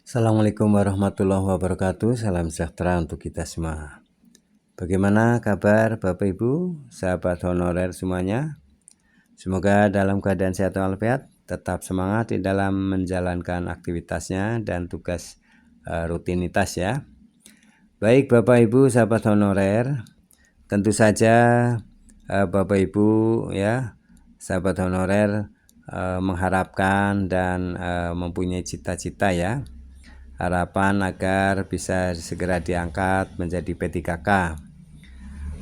Assalamualaikum warahmatullahi wabarakatuh. Salam sejahtera untuk kita semua. Bagaimana kabar Bapak Ibu, sahabat honorer semuanya? Semoga dalam keadaan sehat walafiat, tetap semangat di dalam menjalankan aktivitasnya dan tugas rutinitas ya. Baik Bapak Ibu, sahabat honorer, tentu saja Bapak Ibu ya, sahabat honorer mengharapkan dan mempunyai cita-cita ya, harapan agar bisa segera diangkat menjadi P3K.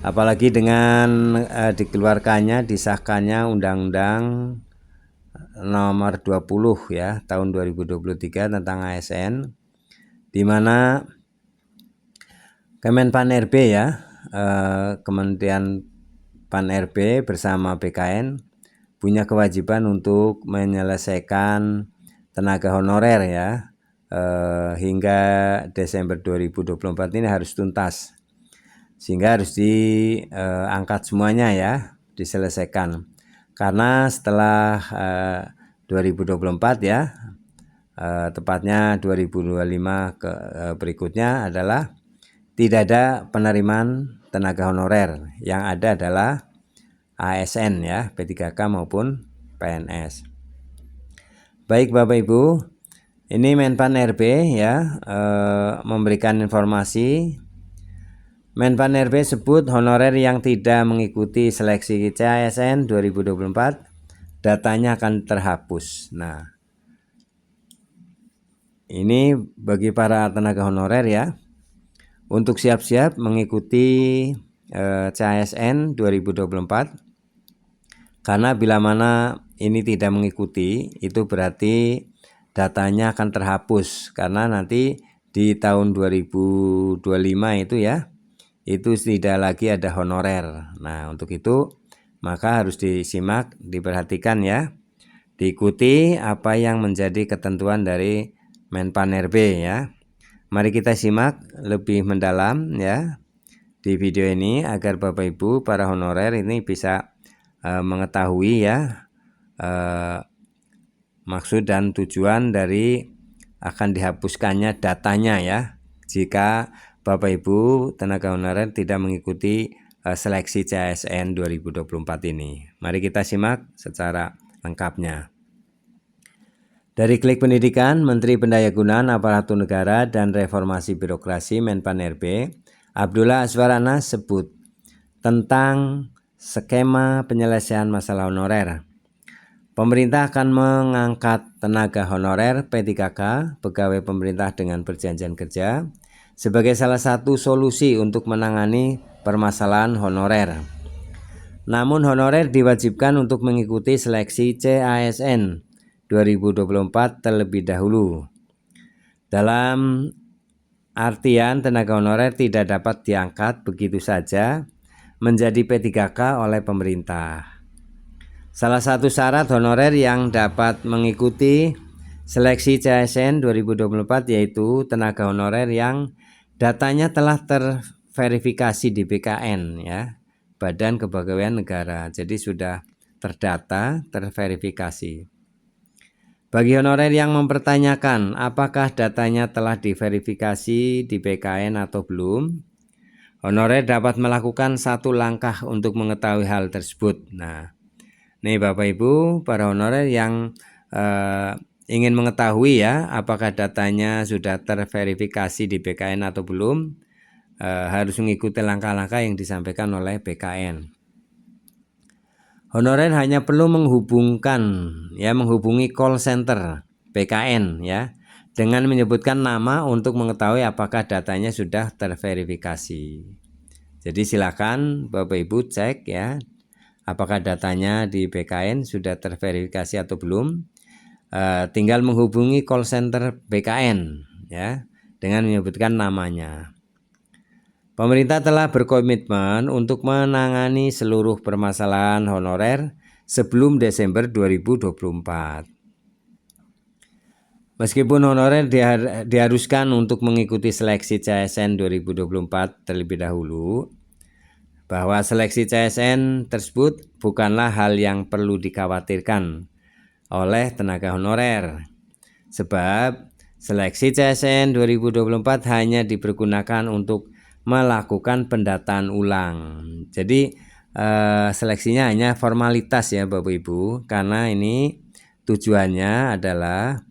Apalagi dengan dikeluarkannya, disahkannya Undang-Undang nomor 20 ya tahun 2023 tentang ASN, di mana Kemenpan RB ya, Kementerian Pan RB bersama BKN punya kewajiban untuk menyelesaikan tenaga honorer ya, hingga Desember 2024 ini harus tuntas, sehingga harus diangkat semuanya ya, diselesaikan. Karena setelah 2024 ya, tepatnya 2025 berikutnya adalah tidak ada penerimaan tenaga honorer, yang ada adalah ASN ya, P3K maupun PNS. Baik Bapak Ibu, ini Menpan RB ya, memberikan informasi. Menpan RB sebut honorer yang tidak mengikuti seleksi CASN 2024 datanya akan terhapus. Nah, ini bagi para tenaga honorer ya, untuk siap-siap mengikuti CASN 2024, karena bila mana ini tidak mengikuti, itu berarti datanya akan terhapus, karena nanti di tahun 2025 itu ya, itu tidak lagi ada honorer. Nah, untuk itu maka harus disimak, diperhatikan ya, diikuti apa yang menjadi ketentuan dari Menpan RB ya. Mari kita simak lebih mendalam ya di video ini, agar Bapak Ibu para honorer ini bisa mengetahui ya maksud dan tujuan dari akan dihapuskannya datanya ya, jika Bapak Ibu tenaga honorer tidak mengikuti seleksi CASN 2024 ini. Mari kita simak secara lengkapnya. Dari Klik Pendidikan, Menteri Pendayagunaan Aparatur Negara dan Reformasi Birokrasi Menpan RB, Abdullah Azwar Anas sebut tentang skema penyelesaian masalah honorer. Pemerintah akan mengangkat tenaga honorer P3K, pegawai pemerintah dengan perjanjian kerja, sebagai salah satu solusi untuk menangani permasalahan honorer. Namun honorer diwajibkan untuk mengikuti seleksi CASN 2024 terlebih dahulu. Dalam artian tenaga honorer tidak dapat diangkat begitu saja menjadi P3K oleh pemerintah. Salah satu syarat honorer yang dapat mengikuti seleksi CASN 2024 yaitu tenaga honorer yang datanya telah terverifikasi di BKN ya, Badan Kepegawaian Negara. Jadi sudah terdata, terverifikasi. Bagi honorer yang mempertanyakan apakah datanya telah diverifikasi di BKN atau belum, honorer dapat melakukan satu langkah untuk mengetahui hal tersebut. Nah, nih Bapak Ibu para honorer yang ingin mengetahui ya apakah datanya sudah terverifikasi di BKN atau belum, harus mengikuti langkah-langkah yang disampaikan oleh BKN. Honorer hanya perlu menghubungi call center BKN ya, dengan menyebutkan nama untuk mengetahui apakah datanya sudah terverifikasi. Jadi silakan Bapak Ibu cek ya, apakah datanya di BKN sudah terverifikasi atau belum. Tinggal menghubungi call center BKN ya, dengan menyebutkan namanya. Pemerintah telah berkomitmen untuk menangani seluruh permasalahan honorer sebelum Desember 2024. Meskipun honorer diharuskan untuk mengikuti seleksi CASN 2024 terlebih dahulu, bahwa seleksi CASN tersebut bukanlah hal yang perlu dikhawatirkan oleh tenaga honorer, sebab Seleksi CSN 2024 hanya dipergunakan untuk melakukan pendataan ulang. Jadi seleksinya hanya formalitas ya Bapak Ibu, karena ini tujuannya adalah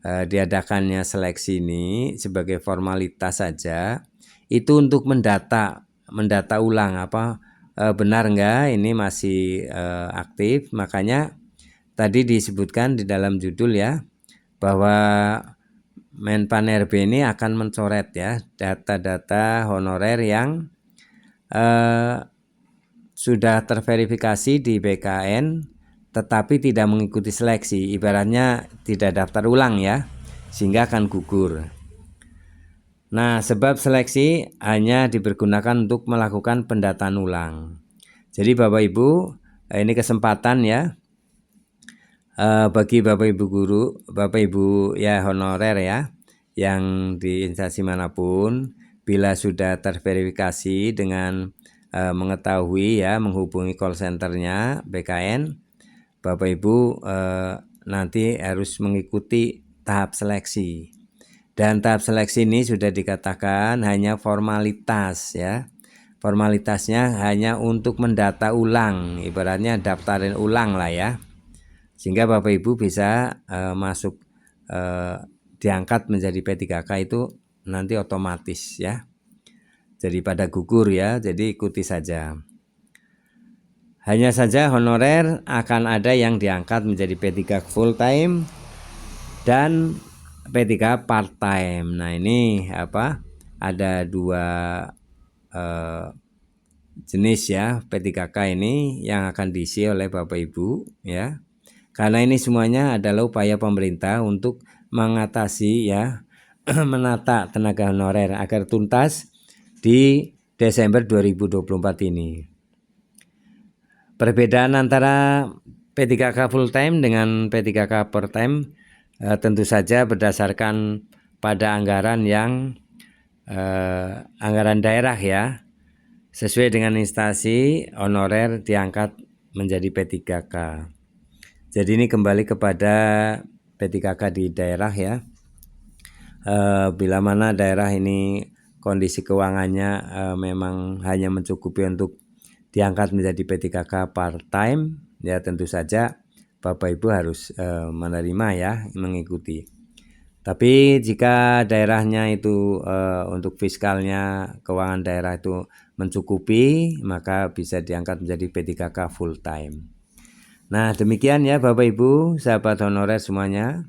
diadakannya seleksi ini sebagai formalitas saja, itu untuk mendata ulang apa benar enggak ini masih aktif. Makanya tadi disebutkan di dalam judul ya, bahwa Menpan RB ini akan mencoret ya data-data honorer yang sudah terverifikasi di BKN tetapi tidak mengikuti seleksi, ibaratnya tidak daftar ulang ya, sehingga akan gugur. Nah, sebab seleksi hanya dipergunakan untuk melakukan pendataan ulang. Jadi Bapak Ibu, ini kesempatan ya bagi Bapak Ibu guru, Bapak Ibu ya honorer ya, yang di instansi manapun, bila sudah terverifikasi dengan mengetahui ya, menghubungi call centernya BKN, Bapak Ibu nanti harus mengikuti tahap seleksi. Dan tahap seleksi ini sudah dikatakan hanya formalitas ya. Formalitasnya hanya untuk mendata ulang, ibaratnya daftarin ulang lah ya. Sehingga Bapak Ibu bisa masuk diangkat menjadi P3K itu nanti otomatis ya. Jadi pada gugur ya, jadi ikuti saja. Hanya saja honorer akan ada yang diangkat menjadi P3 full time dan P3 part time. Nah, ini apa? Ada dua jenis ya P3K ini yang akan diisi oleh Bapak Ibu ya. Karena ini semuanya adalah upaya pemerintah untuk mengatasi ya menata tenaga honorer agar tuntas di Desember 2024 ini. Perbedaan antara P3K full time dengan P3K part time tentu saja berdasarkan pada anggaran yang anggaran daerah ya. Sesuai dengan instansi honorer diangkat menjadi P3K. Jadi ini kembali kepada P3K di daerah ya. Bila mana daerah ini kondisi keuangannya memang hanya mencukupi untuk diangkat menjadi P3K part time, ya tentu saja Bapak Ibu harus menerima ya, mengikuti. Tapi jika daerahnya itu untuk fiskalnya, keuangan daerah itu mencukupi, maka bisa diangkat menjadi P3K full time. Nah, demikian ya Bapak Ibu, sahabat honorer semuanya,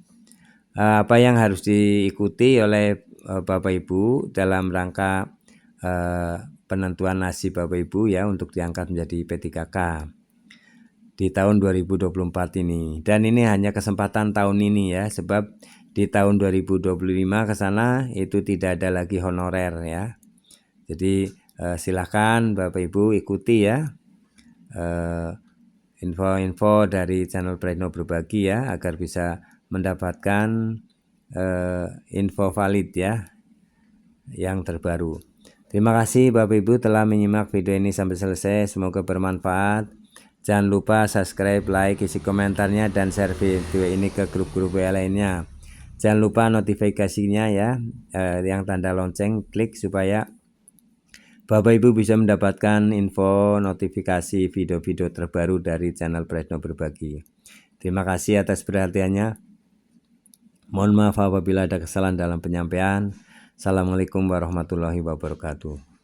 apa yang harus diikuti oleh Bapak Ibu dalam rangka penentuan nasib Bapak Ibu ya untuk diangkat menjadi P3K di tahun 2024 ini. Dan ini hanya kesempatan tahun ini ya, sebab di tahun 2025 ke sana itu tidak ada lagi honorer ya. Jadi silakan Bapak Ibu ikuti ya info-info dari channel Preno Berbagi ya, agar bisa mendapatkan info valid ya yang terbaru. Terima kasih Bapak Ibu telah menyimak video ini sampai selesai, semoga bermanfaat. Jangan lupa subscribe, like, isi komentarnya, dan share video ini ke grup-grup lainnya. Jangan lupa notifikasinya ya, yang tanda lonceng, klik supaya Bapak Ibu bisa mendapatkan info notifikasi video-video terbaru dari channel Preno Berbagi. Terima kasih atas perhatiannya. Mohon maaf apabila ada kesalahan dalam penyampaian. Assalamualaikum warahmatullahi wabarakatuh.